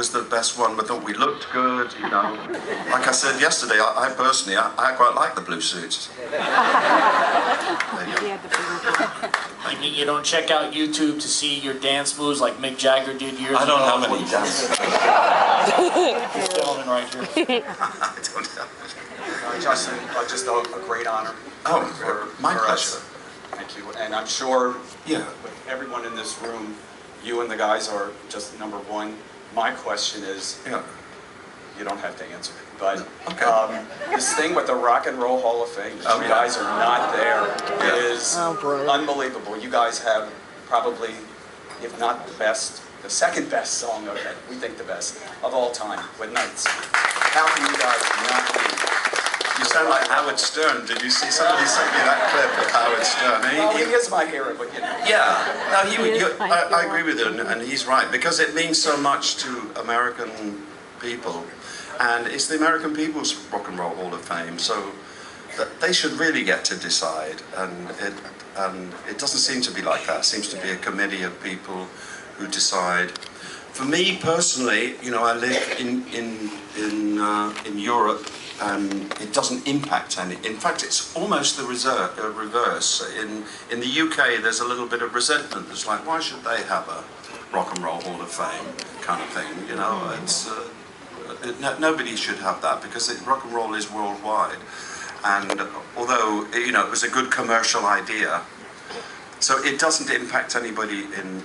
was the best one. We thought we looked good, you know. Like I said yesterday, I personally, I quite like the blue suits. You don't check out YouTube to see your dance moves like Mick Jagger did years ago? I don't have any dance. This gentleman right here. I don't have any. Justin, just a great honor. Oh, my pleasure. Thank you. And I'm sure Yeah. with everyone in this room, you and the guys are just number one. My question is, Yeah. you don't have to answer it, but Okay. this thing with the Rock and Roll Hall of Fame, that you guys are not there, is unbelievable. You guys have probably, if not the best, the second best song of it, we think the best, of all time, with Nights. How can you guys not be? You sound like Howard Stern. Did you see somebody sent me that clip of Howard Stern? Well, he is my hero, but you know. Yeah, no, I agree with him, and he's right, because it means so much to American people, and it's the American People's Rock and Roll Hall of Fame, so they should really get to decide, and it doesn't seem to be like that. It seems to be a committee of people who decide. For me personally, you know, I live in Europe, and it doesn't impact any. In fact, it's almost the reverse. In the UK, there's a little bit of resentment. It's like, why should they have a Rock and Roll Hall of Fame kind of thing? You know, nobody should have that, because rock and roll is worldwide. And although, you know, it was a good commercial idea, so it doesn't impact anybody in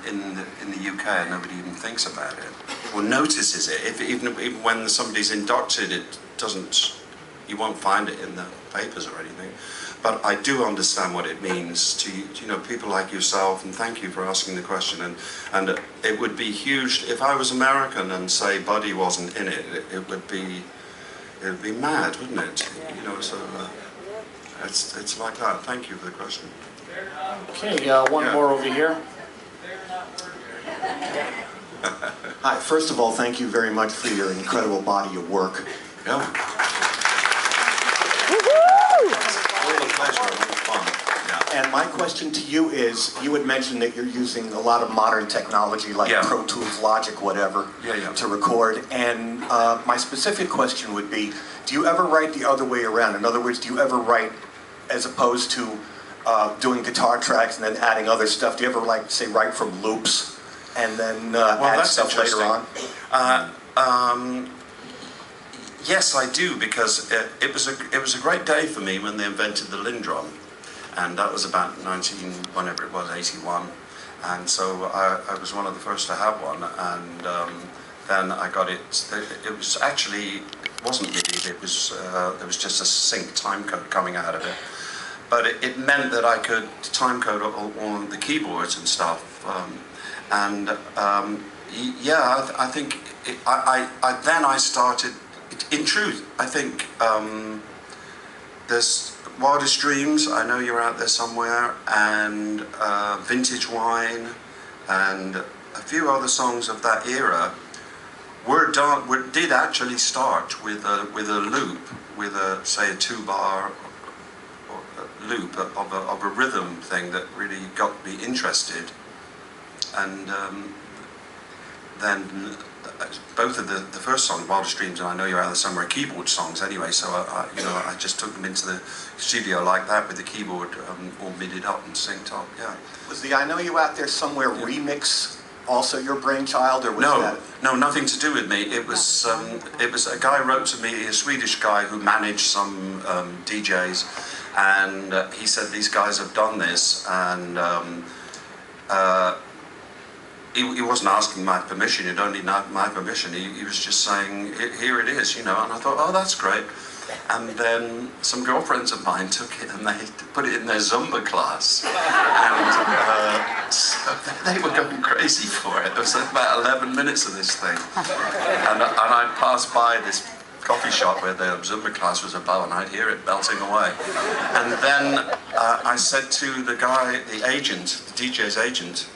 the UK. Nobody even thinks about it or notices it. Even when somebody's inducted, it doesn't. You won't find it in the papers or anything. But I do understand what it means to, you know, people like yourself, and thank you for asking the question. And it would be huge if I was American and say Buddy wasn't in it. It would be mad, wouldn't it? You know, so it's like that. Thank you for the question. Okay, one more over here. Hi, first of all, thank you very much for your incredible body of work. Yeah. And my question to you is, you had mentioned that you're using a lot of modern technology like Pro Tools, Logic, whatever, to record. And my specific question would be, do you ever write the other way around? In other words, do you ever write, as opposed to doing guitar tracks and then adding other stuff, do you ever, like, say, write from loops and then add stuff later on? Yes, I do, because it was a great day for me when they invented the Lindrum, and that was about 81, and so I was one of the first to have one, and then I got it. It was actually, it wasn't MIDI. It was there was just a sync time code coming out of it, but it meant that I could time code all the keyboards and stuff, yeah, I think then I started. In truth, I think there's Wildest Dreams, I Know You're Out There Somewhere, and Vintage Wine, and a few other songs of that era did actually start with a loop, with say a 2-bar loop of a rhythm thing that really got me interested, and then both of the first song, Wildest Dreams and I Know You're Out There Somewhere, are keyboard songs anyway, so I just took them into the studio like that with the keyboard all midied up and synced up, yeah. Was the I Know You Out There Somewhere remix also your brainchild, or was that? No, nothing to do with me. It was a guy wrote to me, a Swedish guy who managed some DJs, and he said these guys have done this, and he wasn't asking my permission, he'd only not my permission, he was just saying, here it is, you know, and I thought, oh, that's great. And then some girlfriends of mine took it and they put it in their Zumba class, and so they were going crazy for it. There was about 11 minutes of this thing, and I passed by this coffee shop where the Zumba class was above, and I'd hear it belting away. And then I said to the guy, the agent, the DJ's agent,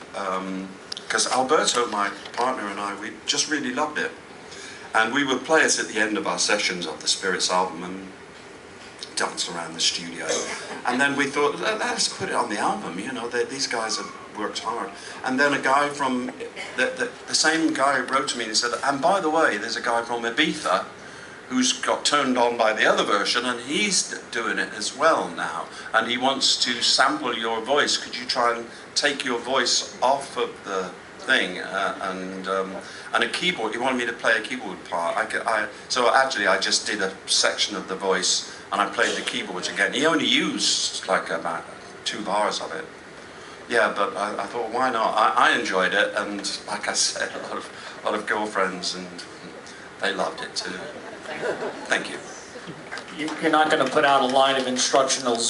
because Alberto, my partner, and I, we just really loved it. And we would play it at the end of our sessions of the Spirits album and dance around the studio. And then we thought, let's put it on the album, you know, these guys have worked hard. And then a guy from, the same guy wrote to me and he said, and by the way, there's a guy from Ibiza who's got turned on by the other version, and he's doing it as well now. And he wants to sample your voice. Could you try and take your voice off of the thing and a keyboard? He wanted me to play a keyboard part. So actually I just did a section of the voice and I played the keyboards again. He only used like about 2 bars of it. Yeah, but I thought, why not? I enjoyed it, and like I said, a lot of girlfriends, and they loved it too. Thank you. You're not going to put out a line of instructionals